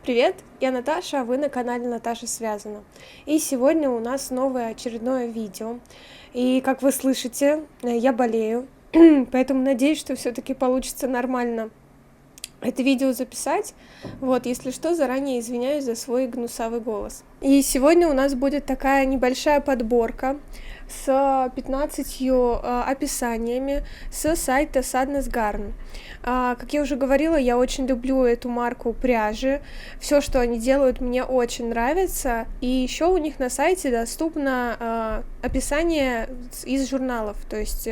Привет, я Наташа, а вы на канале Наташа Связана. И сегодня у нас новое очередное видео. И как вы слышите, я болею, поэтому надеюсь, что все-таки получится нормально это видео записать. Вот, если что, заранее извиняюсь за свой гнусавый голос. И сегодня у нас будет такая небольшая подборка с 15 описаниями с сайта Sadness Garn. Как я уже говорила, я очень люблю эту марку пряжи. Все, что они делают, мне очень нравится. И еще у них на сайте доступно описание из журналов. То есть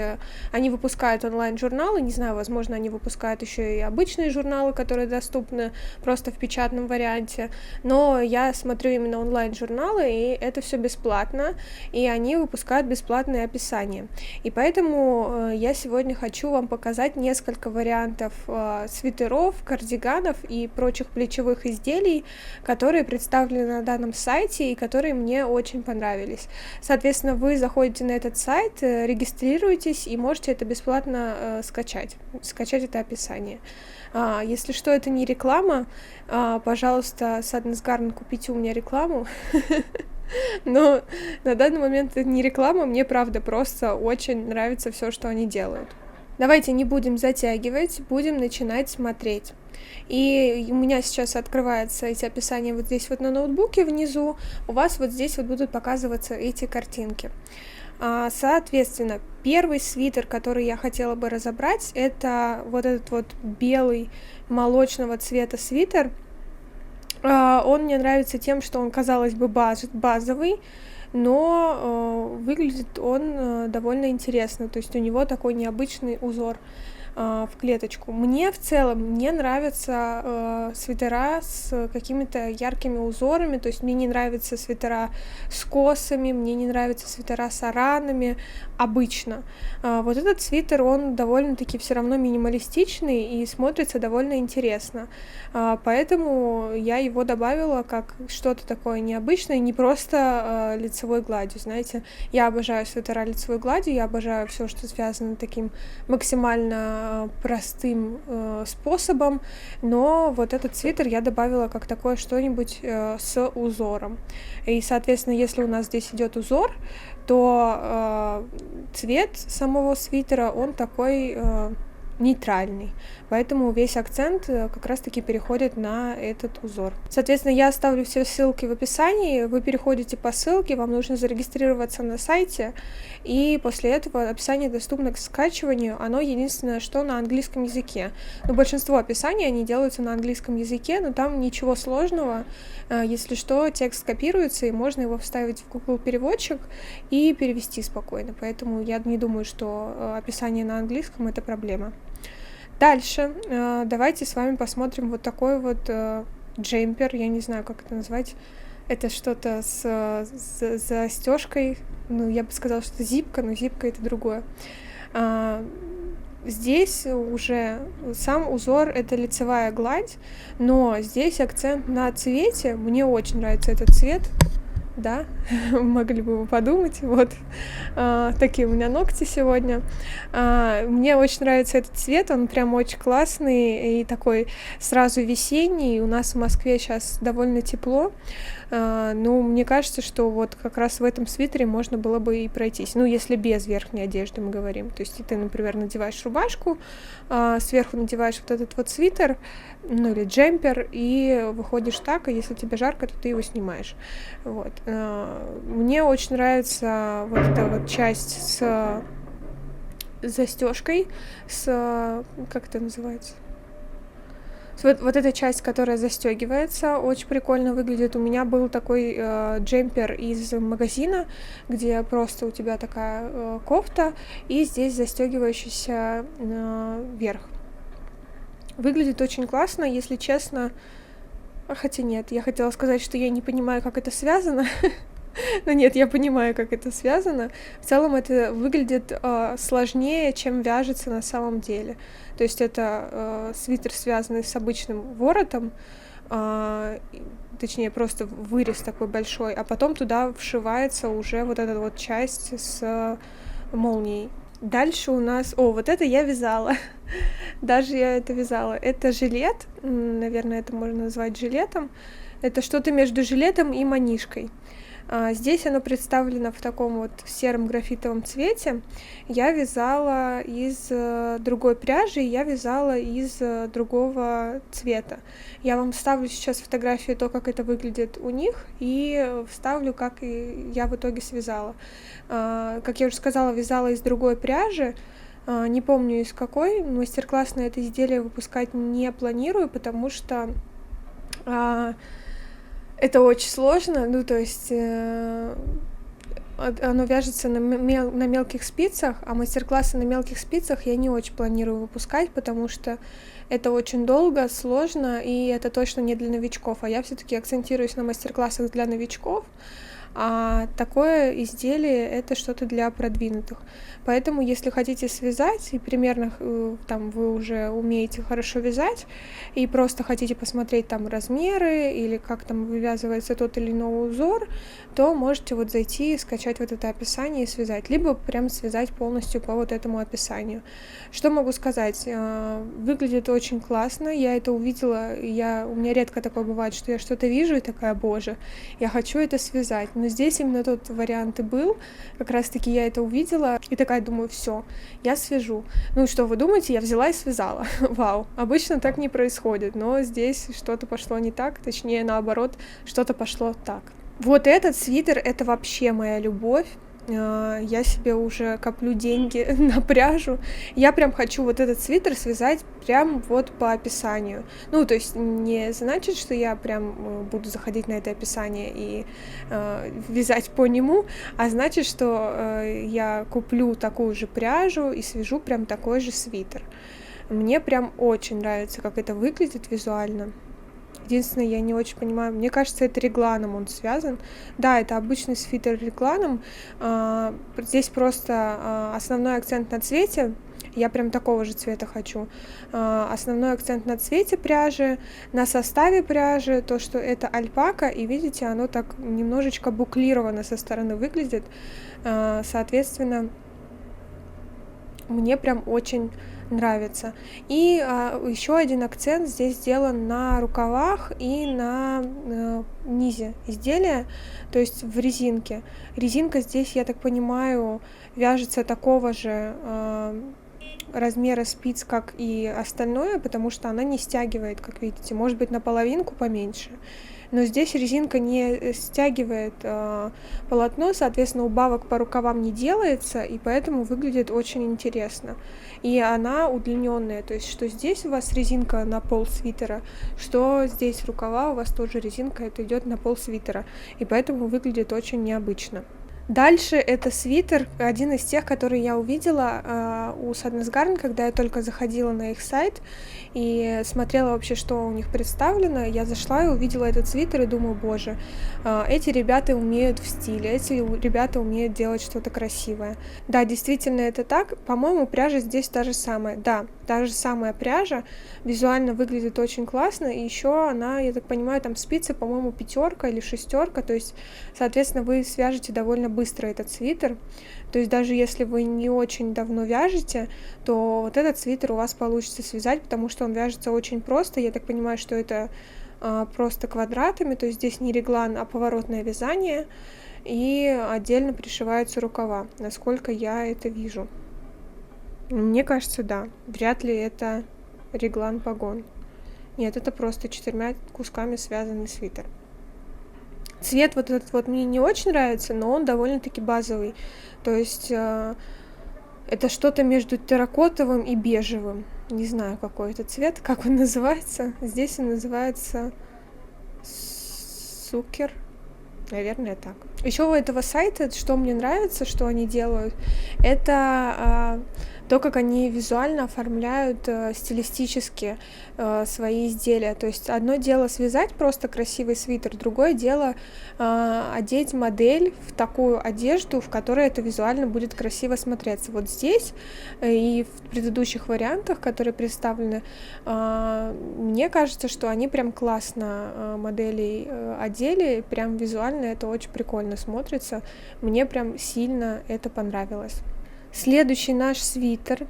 они выпускают онлайн-журналы, не знаю, возможно, они выпускают еще и обычные журналы, которые доступны просто в печатном варианте. Но я смотрю именно онлайн-журналы, и это все бесплатно, и они выпускают бесплатные описания. И поэтому я сегодня хочу вам показать несколько вариантов свитеров, кардиганов и прочих плечевых изделий, которые представлены на данном сайте и которые мне очень понравились. Соответственно, вы заходите на этот сайт, регистрируетесь и можете это бесплатно скачать это описание. Если что, это не реклама, пожалуйста, Sadness Garn, купите у меня рекламу. Но на данный момент это не реклама, мне правда просто очень нравится все, что они делают. Давайте не будем затягивать, будем начинать смотреть. И у меня сейчас открываются эти описания вот здесь вот на ноутбуке внизу, у вас вот здесь вот будут показываться эти картинки. Соответственно, первый свитер, который я хотела бы разобрать, это вот этот вот белый молочного цвета свитер. Он мне нравится тем, что он, казалось бы, базовый, но выглядит он довольно интересно, то есть у него такой необычный узор в клеточку. Мне в целом не нравятся свитера с какими-то яркими узорами, то есть мне не нравятся свитера с косами, мне не нравятся свитера с оранами обычно. Вот этот свитер, он довольно-таки все равно минималистичный и смотрится довольно интересно, поэтому я его добавила как что-то такое необычное, не просто лицевой гладью, знаете, я обожаю свитера лицевой гладью, я обожаю все, что связано таким максимально простым способом, но вот этот свитер я добавила как такое что-нибудь с узором. И, соответственно, если у нас здесь идет узор, то цвет самого свитера, он такой нейтральный, поэтому весь акцент как раз-таки переходит на этот узор. Соответственно, я оставлю все ссылки в описании, вы переходите по ссылке, вам нужно зарегистрироваться на сайте, и после этого описание доступно к скачиванию, оно единственное, что на английском языке. Но большинство описаний, они делаются на английском языке, но там ничего сложного, если что, текст копируется, и можно его вставить в Google переводчик и перевести спокойно, поэтому я не думаю, что описание на английском — это проблема. Дальше давайте с вами посмотрим вот такой вот джемпер, я не знаю, как это назвать, это что-то с застежкой, ну, я бы сказала, что зипка, но зипка — это другое. Здесь уже сам узор — это лицевая гладь, но здесь акцент на цвете, мне очень нравится этот цвет. Да, могли бы вы подумать, вот такие у меня ногти сегодня. Мне очень нравится этот цвет, он прям очень классный и такой сразу весенний. У нас в Москве сейчас довольно тепло, ну, мне кажется, что вот как раз в этом свитере можно было бы и пройтись, ну, если без верхней одежды мы говорим, то есть ты, например, надеваешь рубашку, сверху надеваешь вот этот вот свитер, ну, или джемпер, и выходишь так, а если тебе жарко, то ты его снимаешь, вот. Мне очень нравится вот эта вот часть с застежкой, как это называется? Вот эта часть, которая застегивается, очень прикольно выглядит. У меня был такой джемпер из магазина, где просто у тебя такая кофта и здесь застегивающийся верх. Выглядит очень классно, если честно. Хотя нет, я хотела сказать, что я не понимаю, как это связано. Но нет, я понимаю, как это связано. В целом это выглядит сложнее, чем вяжется на самом деле. То есть это свитер, связанный с обычным воротом, точнее просто вырез такой большой, а потом туда вшивается уже вот эта вот часть с молнией. Дальше у нас... вот это я вязала. Даже я это вязала. Это жилет, наверное, это можно назвать жилетом. Это что-то между жилетом и манишкой. Здесь оно представлено в таком вот сером графитовом цвете. Я вязала из другой пряжи, я вязала из другого цвета. Я вам вставлю сейчас фотографию то, как это выглядит у них, и вставлю, как и я в итоге связала. Как я уже сказала, вязала из другой пряжи. Не помню из какой. Мастер-класс на это изделие выпускать не планирую, потому что это очень сложно, ну, то есть оно вяжется на мелких спицах, а мастер-классы на мелких спицах я не очень планирую выпускать, потому что это очень долго, сложно, и это точно не для новичков, а я все-таки акцентируюсь на мастер-классах для новичков, а такое изделие — это что-то для продвинутых. Поэтому, если хотите связать, и примерно там вы уже умеете хорошо вязать, и просто хотите посмотреть там размеры, или как там вывязывается тот или иной узор, то можете вот зайти и скачать вот это описание и связать, либо прям связать полностью по вот этому описанию. Что могу сказать? Выглядит очень классно, я это увидела, у меня редко такое бывает, что я что-то вижу и такая: боже, я хочу это связать. Но здесь именно тот вариант и был, как раз-таки я это увидела, и такая думаю: все, я свяжу. Ну что вы думаете, я взяла и связала. Вау, обычно так не происходит, но здесь что-то пошло не так, точнее наоборот, что-то пошло так. Вот этот свитер — это вообще моя любовь. Я себе уже коплю деньги на пряжу. Я прям хочу вот этот свитер связать прям вот по описанию. Ну, то есть не значит, что я прям буду заходить на это описание и вязать по нему, а значит, что я куплю такую же пряжу и свяжу прям такой же свитер. Мне прям очень нравится, как это выглядит визуально. Единственное, я не очень понимаю, мне кажется, это регланом он связан. Да, это обычный свитер регланом. Здесь просто основной акцент на цвете. Я прям такого же цвета хочу. Основной акцент на цвете пряжи, на составе пряжи, то, что это альпака, и видите, оно так немножечко буклировано со стороны выглядит. Соответственно, мне прям очень нравится. И еще один акцент здесь сделан на рукавах и на низе изделия, то есть в резинке. Резинка здесь, я так понимаю, вяжется такого же размера спиц, как и остальное, потому что она не стягивает, как видите, может быть, на половинку поменьше. Но здесь резинка не стягивает полотно, соответственно, убавок по рукавам не делается, и поэтому выглядит очень интересно. И она удлиненная, то есть что здесь у вас резинка на пол свитера, что здесь рукава у вас тоже резинка, это идет на пол свитера, и поэтому выглядит очень необычно. Дальше это свитер, один из тех, которые я увидела у Sadness Garden, когда я только заходила на их сайт и смотрела вообще, что у них представлено. Я зашла и увидела этот свитер и думаю: боже, эти ребята умеют в стиле, эти ребята умеют делать что-то красивое. Да, действительно это так. По-моему, пряжа здесь та же самая. Да, та же самая пряжа, визуально выглядит очень классно, и еще она, я так понимаю, там спицы, по-моему, 5 или 6, то есть, соответственно, вы свяжете довольно быстро этот свитер, то есть даже если вы не очень давно вяжете, то вот этот свитер у вас получится связать, потому что он вяжется очень просто. Я так понимаю, что это просто квадратами, то есть здесь не реглан, а поворотное вязание, и отдельно пришиваются рукава, насколько я это вижу. Мне кажется, да, вряд ли это реглан-погон. Нет, это просто 4 кусками связанный свитер. Цвет вот этот вот мне не очень нравится, но он довольно-таки базовый. То есть это что-то между терракотовым и бежевым. Не знаю, какой это цвет, как он называется. Здесь он называется сукер. Наверное, так. Еще у этого сайта, что мне нравится, что они делают, это то, как они визуально оформляют стилистически свои изделия. То есть одно дело связать просто красивый свитер, другое дело одеть модель в такую одежду, в которой это визуально будет красиво смотреться. Вот здесь и в предыдущих вариантах, которые представлены, мне кажется, что они прям классно моделей одели, прям визуально это очень прикольно смотрится. Мне прям сильно это понравилось. Следующий наш свитер.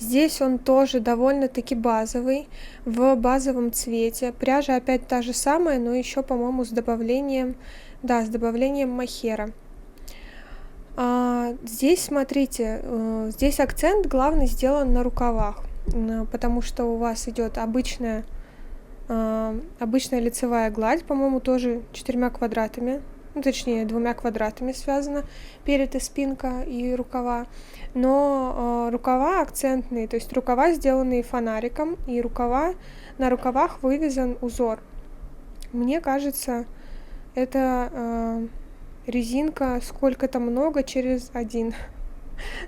Здесь он тоже довольно-таки базовый, в базовом цвете. Пряжа опять та же самая, но еще, по-моему, с добавлением мохера. Здесь, смотрите, здесь акцент главный сделан на рукавах, потому что у вас идет обычная лицевая гладь, по-моему, тоже 4 квадратами, ну, точнее, 2 квадратами связана перед и спинка и рукава, но рукава акцентные, то есть рукава сделанные фонариком, и на рукавах вывязан узор. Мне кажется, это резинка сколько-то много через 1.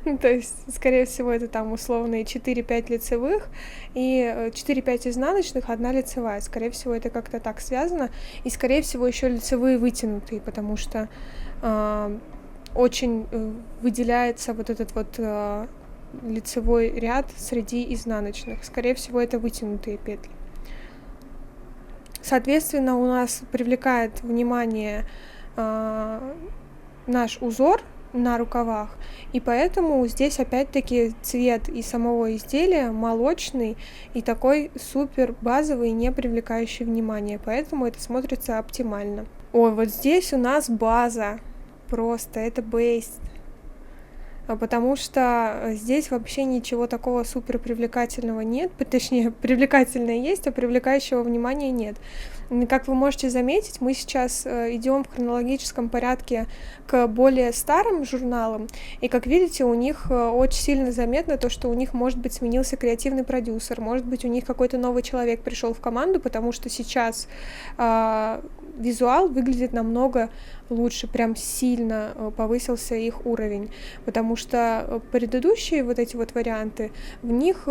Ну, то есть, скорее всего, это там условные 4-5 лицевых и 4-5 изнаночных, 1 лицевая. Скорее всего, это как-то так связано. И, скорее всего, еще лицевые вытянутые, потому что очень выделяется вот этот вот лицевой ряд среди изнаночных. Скорее всего, это вытянутые петли. Соответственно, у нас привлекает внимание наш узор на рукавах, и поэтому здесь опять-таки цвет и самого изделия молочный и такой супер базовый, не привлекающий внимание, поэтому это смотрится оптимально. Ой, вот здесь у нас база, просто это бейс, потому что здесь вообще ничего такого супер привлекательного нет, точнее, привлекательное есть, а привлекающего внимания нет. Как вы можете заметить, мы сейчас идем в хронологическом порядке к более старым журналам, и, как видите, у них очень сильно заметно то, что у них, может быть, сменился креативный продюсер, может быть, у них какой-то новый человек пришел в команду, потому что сейчас визуал выглядит намного лучше, прям сильно повысился их уровень, потому что предыдущие вот эти вот варианты, в них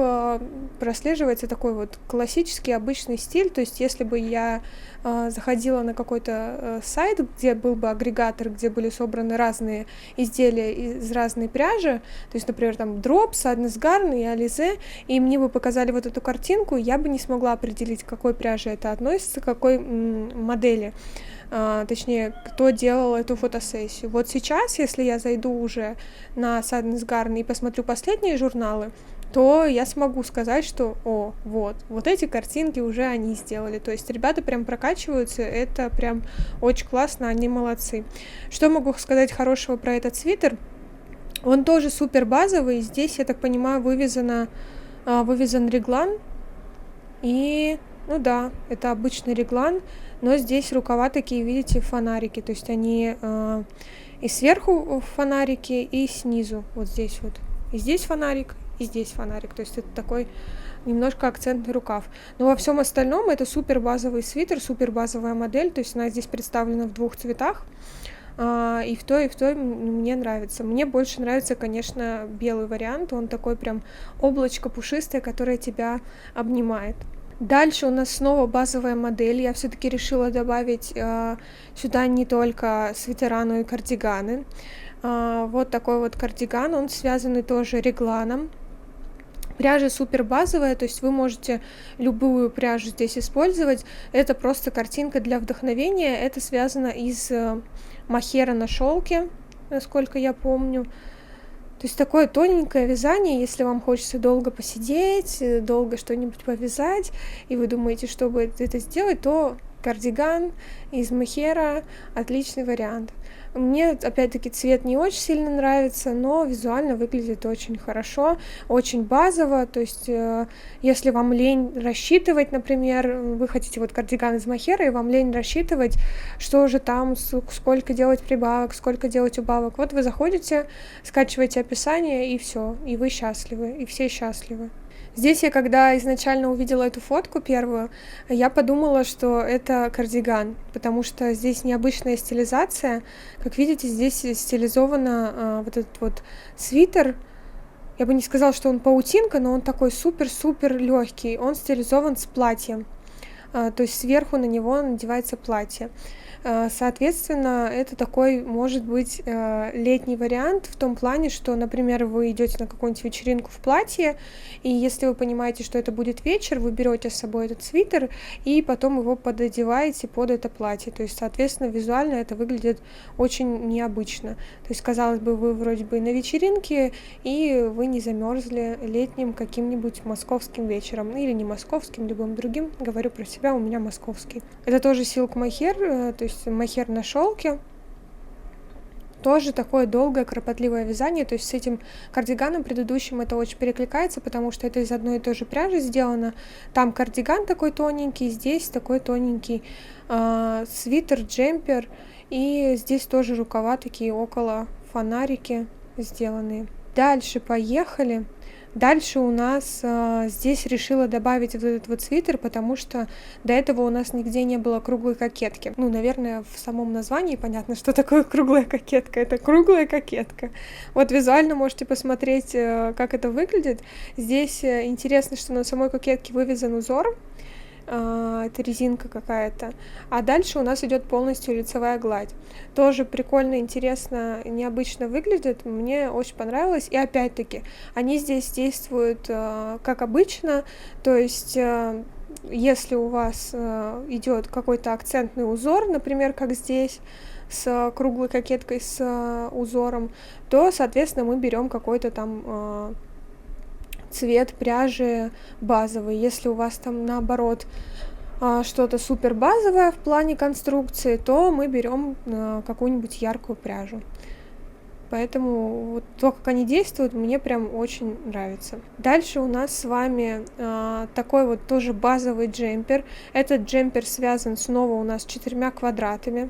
прослеживается такой вот классический обычный стиль, то есть если бы я заходила на какой-то сайт, где был бы агрегатор, где были собраны разные изделия из разной пряжи, то есть, например, там дроп, Sadness Garn и Alize, и мне бы показали вот эту картинку, я бы не смогла определить, к какой пряже это относится, к какой модели. Точнее, кто делал эту фотосессию. Вот сейчас, если я зайду уже на Sadness Garn и посмотрю последние журналы, то я смогу сказать, что вот эти картинки уже они сделали. То есть ребята прям прокачиваются, это прям очень классно, они молодцы. Что могу сказать хорошего про этот свитер? Он тоже супер базовый, здесь, я так понимаю, вывезен реглан, и, ну да, это обычный реглан, но здесь рукава такие, видите, фонарики, то есть они и сверху фонарики, и снизу, вот здесь вот, и здесь фонарик, и здесь фонарик, то есть это такой немножко акцентный рукав. Но во всем остальном это супер базовый свитер, супер базовая модель, то есть она здесь представлена в 2 цветах, и в той мне нравится. Мне больше нравится, конечно, белый вариант, он такой прям облачко пушистое, которое тебя обнимает. Дальше у нас снова базовая модель. Я все-таки решила добавить сюда не только свитера, но и кардиганы. Вот такой вот кардиган, он связанный тоже регланом. Пряжа супер базовая, то есть вы можете любую пряжу здесь использовать. Это просто картинка для вдохновения. Это связано из мохера на шелке, насколько я помню. То есть такое тоненькое вязание, если вам хочется долго посидеть, долго что-нибудь повязать, и вы думаете, чтобы это сделать, то кардиган из мохера отличный вариант. Мне, опять-таки, цвет не очень сильно нравится, но визуально выглядит очень хорошо, очень базово, то есть если вам лень рассчитывать, например, вы хотите вот кардиган из мохера, и вам лень рассчитывать, что же там, сколько делать прибавок, сколько делать убавок, вот вы заходите, скачиваете описание, и все, и вы счастливы, и все счастливы. Здесь я, когда изначально увидела эту фотку первую, я подумала, что это кардиган, потому что здесь необычная стилизация. Как видите, здесь стилизовано вот этот вот свитер. Я бы не сказала, что он паутинка, но он такой супер-супер легкий. Он стилизован с платьем. то есть сверху на него надевается платье. Соответственно, это такой, может быть, летний вариант в том плане, что, например, вы идете на какую-нибудь вечеринку в платье, и если вы понимаете, что это будет вечер, вы берете с собой этот свитер и потом его пододеваете под это платье. То есть, соответственно, визуально это выглядит очень необычно. То есть, казалось бы, вы вроде бы на вечеринке, и вы не замерзли летним каким-нибудь московским вечером, или не московским, любым другим. Говорю про себя, у меня московский. Это тоже silk mohair, то есть мохер на шелке. Тоже такое долгое, кропотливое вязание, то есть с этим кардиганом предыдущим это очень перекликается, потому что это из одной и той же пряжи сделано. Там кардиган такой тоненький, здесь такой тоненький свитер, джемпер, и здесь тоже рукава такие около фонарики сделанные. Дальше поехали. Дальше у нас здесь решила добавить вот этот вот свитер, потому что до этого у нас нигде не было круглой кокетки. Ну, наверное, в самом названии понятно, что такое круглая кокетка. Это круглая кокетка. Вот визуально можете посмотреть, как это выглядит. Здесь интересно, что на самой кокетке вывязан узор. Это резинка какая-то, а дальше у нас идет полностью лицевая гладь. Тоже прикольно, интересно, необычно выглядит, мне очень понравилось, и опять-таки они здесь действуют как обычно, то есть если у вас идет какой-то акцентный узор, например, как здесь, с круглой кокеткой с узором, то, соответственно, мы берем какой-то там цвет пряжи базовый. Если у вас там наоборот что-то супер базовое в плане конструкции, то мы берем какую-нибудь яркую пряжу. Поэтому вот то, как они действуют, мне прям очень нравится. Дальше у нас с вами такой вот тоже базовый джемпер. Этот джемпер связан снова у нас 4 квадратами.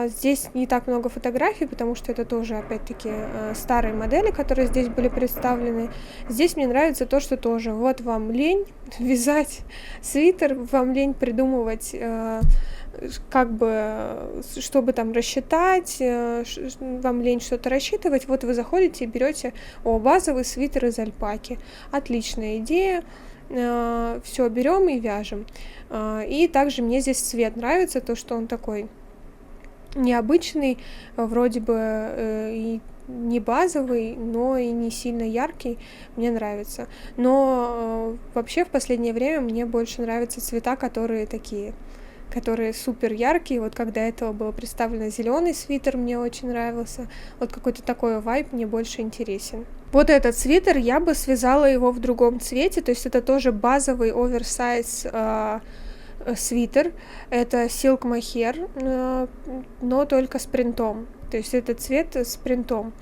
Здесь не так много фотографий, потому что это тоже, опять-таки, старые модели, которые здесь были представлены. Здесь мне нравится то, что тоже вот вам лень вязать свитер, вам лень придумывать, как бы, чтобы там рассчитать, вам лень что-то рассчитывать. Вот вы заходите и берете базовый свитер из альпаки. Отличная идея. Все, берем и вяжем. И также мне здесь цвет нравится, то, что он такой необычный, вроде бы и не базовый, но и не сильно яркий, мне нравится. Но вообще в последнее время мне больше нравятся цвета, которые супер яркие. Вот когда этого было представлено зеленый свитер, мне очень нравился. Вот какой-то такой вайб мне больше интересен. Вот этот свитер, я бы связала его в другом цвете, то есть это тоже базовый оверсайз свитер, это silk mohair, но только с принтом, то есть это цвет с принтом.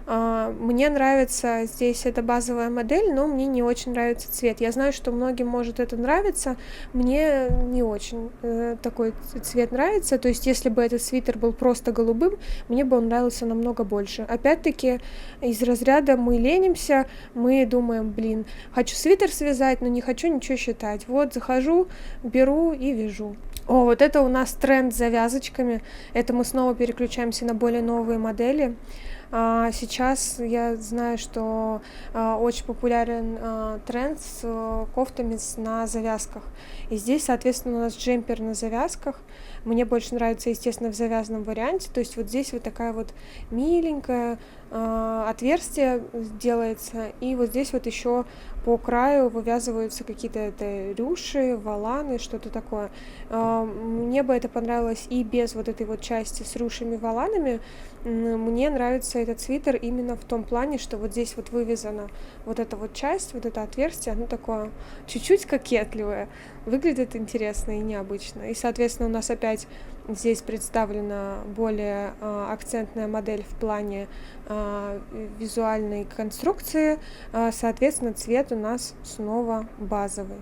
Мне нравится здесь эта базовая модель, но мне не очень нравится цвет. Я знаю, что многим может это нравиться, мне не очень такой цвет нравится. То есть если бы этот свитер был просто голубым, мне бы он нравился намного больше. Опять-таки из разряда мы ленимся, мы думаем, хочу свитер связать, но не хочу ничего считать. Вот захожу, беру и вяжу. Вот это у нас тренд с завязочками. Это мы снова переключаемся на более новые модели. Сейчас я знаю, что очень популярен тренд с кофтами на завязках. И здесь, соответственно, у нас джемпер на завязках. Мне больше нравится, естественно, в завязанном варианте. То есть вот здесь вот такая вот миленькая отверстие делается. И вот здесь вот еще по краю вывязываются какие-то рюши, воланы, что-то такое. Мне бы это понравилось и без вот этой вот части с рюшами, воланами. Мне нравится этот свитер именно в том плане, что вот здесь вот вывязана вот эта вот часть, вот это отверстие, оно такое чуть-чуть кокетливое. Выглядит интересно и необычно. И, соответственно, у нас опять здесь представлена более акцентная модель в плане визуальной конструкции. Соответственно, цвет у нас снова базовый.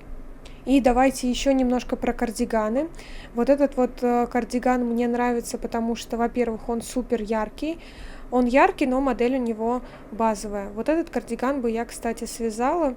И давайте еще немножко про кардиганы. Вот этот вот кардиган мне нравится, потому что, во-первых, он супер яркий. Он яркий, но модель у него базовая. Вот этот кардиган бы я, кстати, связала.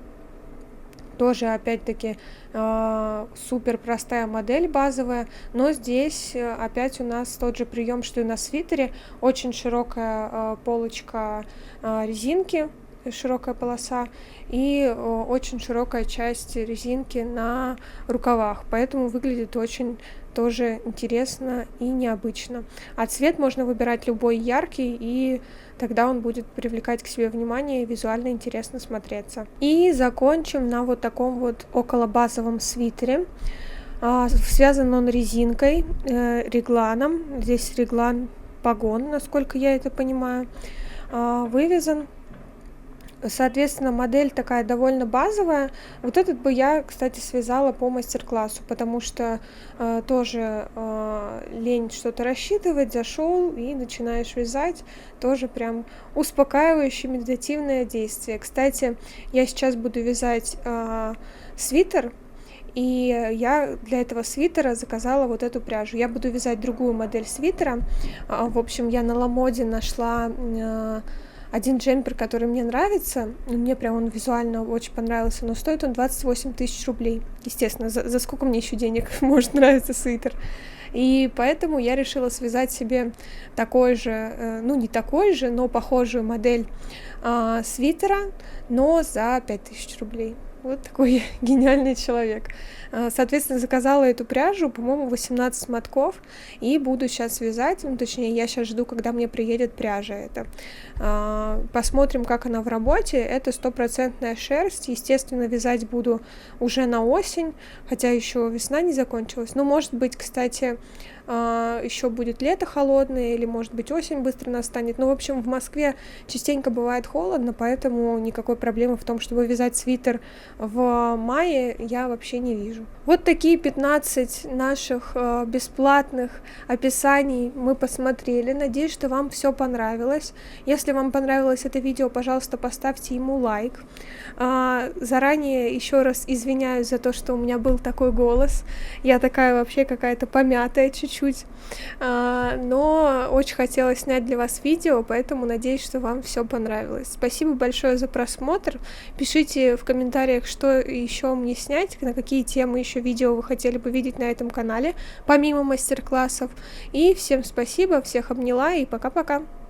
Тоже, опять-таки, супер простая модель базовая, но здесь опять у нас тот же прием, что и на свитере. Очень широкая полочка резинки, широкая полоса, и очень широкая часть резинки на рукавах, поэтому выглядит очень тоже интересно и необычно. А цвет можно выбирать любой яркий, и тогда он будет привлекать к себе внимание и визуально интересно смотреться. И закончим на вот таком вот околобазовом свитере. Связан он резинкой, регланом. Здесь реглан погон, насколько я это понимаю, вывязан. Соответственно, модель такая довольно базовая. Вот этот бы я, кстати, связала по мастер-классу, потому что тоже лень что-то рассчитывать, зашел и начинаешь вязать. Тоже прям успокаивающее медитативное действие. Кстати, я сейчас буду вязать свитер, и я для этого свитера заказала вот эту пряжу. Я буду вязать другую модель свитера. В общем, я на Ламоде нашла один джемпер, который мне нравится. Мне прям он визуально очень понравился, но стоит он 28 тысяч рублей. Естественно, за сколько мне еще денег может нравиться свитер. И поэтому я решила связать себе такой же, ну не такой же, но похожую модель свитера, но за 5000 рублей. Вот такой я гениальный человек. Соответственно, заказала эту пряжу, по-моему, 18 мотков, и буду сейчас вязать, ну, точнее, я сейчас жду, когда мне приедет пряжа эта. Посмотрим, как она в работе. Это 100% шерсть, естественно, вязать буду уже на осень, хотя еще весна не закончилась. Но, может быть, кстати, еще будет лето холодное, или, может быть, осень быстро настанет. Ну, в общем, в Москве частенько бывает холодно, поэтому никакой проблемы в том, чтобы вязать свитер в мае, я вообще не вижу. Вот такие 15 наших бесплатных описаний мы посмотрели. Надеюсь, что вам все понравилось. Если вам понравилось это видео, пожалуйста, поставьте ему лайк. Заранее еще раз извиняюсь за то, что у меня был такой голос. Я такая вообще какая-то помятая чуть-чуть. Но очень хотела снять для вас видео, поэтому надеюсь, что вам все понравилось. Спасибо большое за просмотр. Пишите в комментариях, что еще мне снять, на какие темы еще видео вы хотели бы видеть на этом канале, помимо мастер-классов. И всем спасибо, всех обняла и пока-пока.